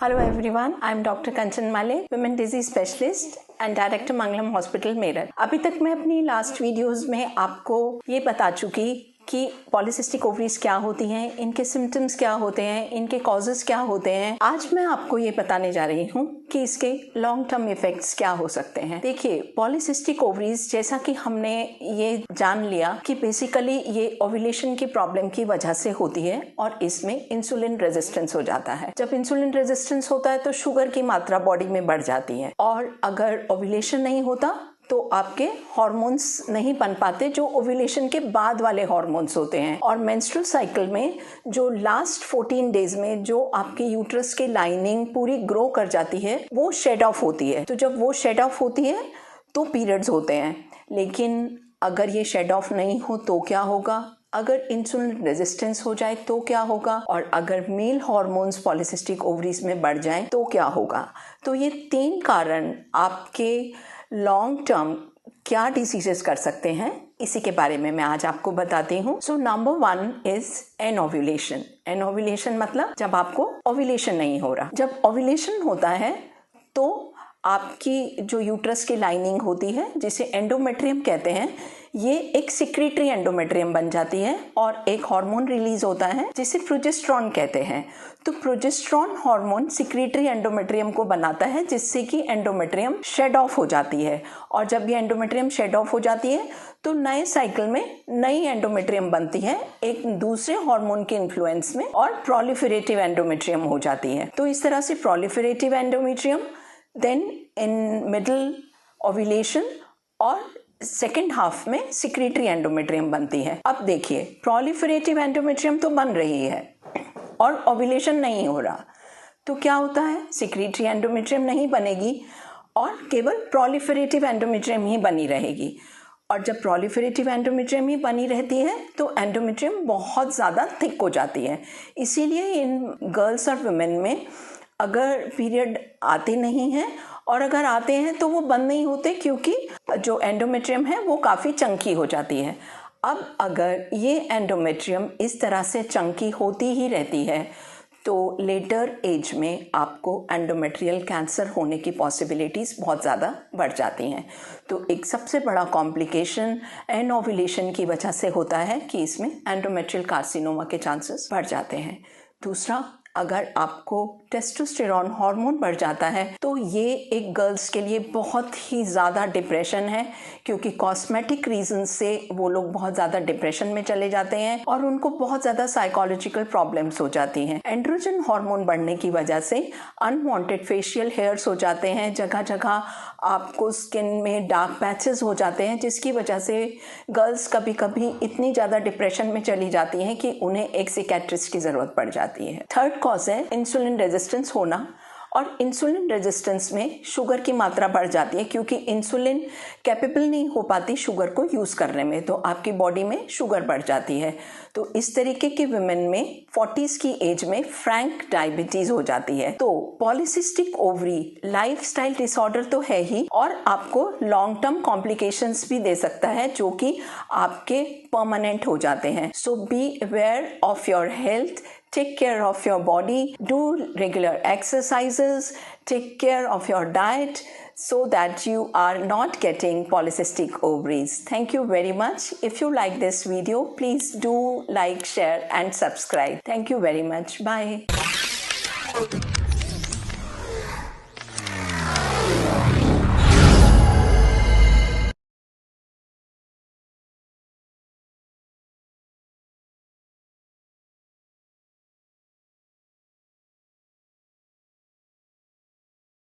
Hello everyone, I am Dr. Kanchan Male, Women Disease Specialist and director Mangalam hospital Meerut. अभी तक मैं अपनी last videos में आपको ये बता चुकी कि पॉलीसिस्टिक ओवरीज क्या होती हैं, इनके सिम्टम्स क्या होते हैं, इनके कॉजेज क्या होते हैं। आज मैं आपको ये बताने जा रही हूँ कि इसके लॉन्ग टर्म इफेक्ट्स क्या हो सकते हैं। देखिए, पॉलीसिस्टिक ओवरीज जैसा कि हमने ये जान लिया कि बेसिकली ये ओव्यूलेशन की प्रॉब्लम की वजह से होती है और इसमें इंसुलिन रेजिस्टेंस हो जाता है। जब इंसुलिन रेजिस्टेंस होता है तो शुगर की मात्रा बॉडी में बढ़ जाती है और अगर ओव्यूलेशन नहीं होता तो आपके हार्मोन्स नहीं बन पाते जो ओव्यूलेशन के बाद वाले हार्मोन्स होते हैं। और मेंस्ट्रुअल साइकिल में जो लास्ट 14 डेज में जो आपके यूट्रस की लाइनिंग पूरी ग्रो कर जाती है वो शेड ऑफ होती है। तो जब वो शेड ऑफ होती है तो पीरियड्स होते हैं। लेकिन अगर ये शेड ऑफ नहीं हो तो क्या होगा, अगर इंसुलिन रेजिस्टेंस हो जाए तो क्या होगा, और अगर मेल हार्मोन्स पॉलीसिस्टिक ओवरीज में बढ़ जाएं तो क्या होगा। तो ये 3 कारण आपके लॉन्ग टर्म क्या डिसीजेस कर सकते हैं, इसी के बारे में मैं आज आपको बताती हूँ। So number 1 is anovulation. Anovulation मतलब जब आपको ओव्यूलेशन नहीं हो रहा। जब ओव्यूलेशन होता है तो आपकी जो यूट्रस की लाइनिंग होती है जिसे एंडोमेट्रियम कहते हैं, ये एक सिक्रीटरी एंडोमेट्रियम बन जाती है और एक हार्मोन रिलीज होता है जिसे प्रोजेस्टेरॉन कहते हैं। तो प्रोजेस्टेरॉन हार्मोन सिक्रीटरी एंडोमेट्रियम को बनाता है जिससे कि एंडोमेट्रियम शेड ऑफ हो जाती है। और जब ये एंडोमेट्रियम शेड ऑफ हो जाती है तो नए साइकिल में नई एंडोमेट्रियम बनती है एक दूसरे हार्मोन के इन्फ्लुएंस में और प्रोलिफरेटिव एंडोमेट्रियम हो जाती है। तो इस तरह से proliferative endometrium, then in middle ovulation और सेकेंड हाफ में सिक्रीटरी एंडोमेट्रियम बनती है। अब देखिए, प्रोलिफरेटिव एंडोमेट्रियम तो बन रही है और ओव्यूलेशन नहीं हो रहा, तो क्या होता है, सिक्रीटरी एंडोमेट्रियम नहीं बनेगी और केवल प्रोलिफरेटिव एंडोमेट्रियम ही बनी रहेगी। और जब प्रोलिफरेटिव एंडोमेट्रियम ही बनी रहती है तो एंडोमेट्रियम बहुत ज़्यादा थिक हो जाती है। इसीलिए इन गर्ल्स और वुमेन में अगर पीरियड आते नहीं हैं और अगर आते हैं तो वो बंद नहीं होते क्योंकि जो एंडोमेट्रियम है वो काफ़ी चंकी हो जाती है। अब अगर ये एंडोमेट्रियम इस तरह से चंकी होती ही रहती है तो लेटर एज में आपको एंडोमेट्रियल कैंसर होने की पॉसिबिलिटीज़ बहुत ज़्यादा बढ़ जाती हैं। तो एक सबसे बड़ा कॉम्प्लिकेशन एनोव्यूलेशन की वजह से होता है कि इसमें एंडोमेट्रियल कार्सिनोमा के चांसेस बढ़ जाते हैं। दूसरा, अगर आपको टेस्टोस्टेरॉन हार्मोन बढ़ जाता है तो ये एक गर्ल्स के लिए बहुत ही ज़्यादा डिप्रेशन है, क्योंकि कॉस्मेटिक रीजन से वो लोग बहुत ज़्यादा डिप्रेशन में चले जाते हैं और उनको बहुत ज़्यादा साइकोलॉजिकल प्रॉब्लम्स हो जाती हैं। एंड्रोजन हार्मोन बढ़ने की वजह से अनवांटेड फेशियल हेयर्स हो जाते हैं, जगह जगह आपको स्किन में डार्क पैचेस हो जाते हैं, जिसकी वजह से गर्ल्स कभी कभी इतनी ज़्यादा डिप्रेशन में चली जाती हैं कि उन्हें एक साइकियाट्रिस्ट की ज़रूरत पड़ जाती है। थर्ड कॉज है इंसुलिन रेजिस्टेंस होना, और इंसुलिन रेजिस्टेंस में शुगर की मात्रा बढ़ जाती है क्योंकि इंसुलिन कैपेबल नहीं हो पाती शुगर को यूज़ करने में, तो आपकी बॉडी में शुगर बढ़ जाती है। तो इस तरीके के वुमेन में 40s की एज में फ्रैंक डायबिटीज़ हो जाती है। तो पॉलीसिस्टिक ओवरी लाइफस्टाइल डिसऑर्डर तो है ही और आपको लॉन्ग टर्म कॉम्प्लिकेशंस भी दे सकता है जो कि आपके परमानेंट हो जाते हैं। So be aware of your health, take care of your body, do regular exercises, take care of your diet so that you are not getting polycystic ovaries. Thank you very much. If you like this video, please do like, share and subscribe. Thank you very much. Bye.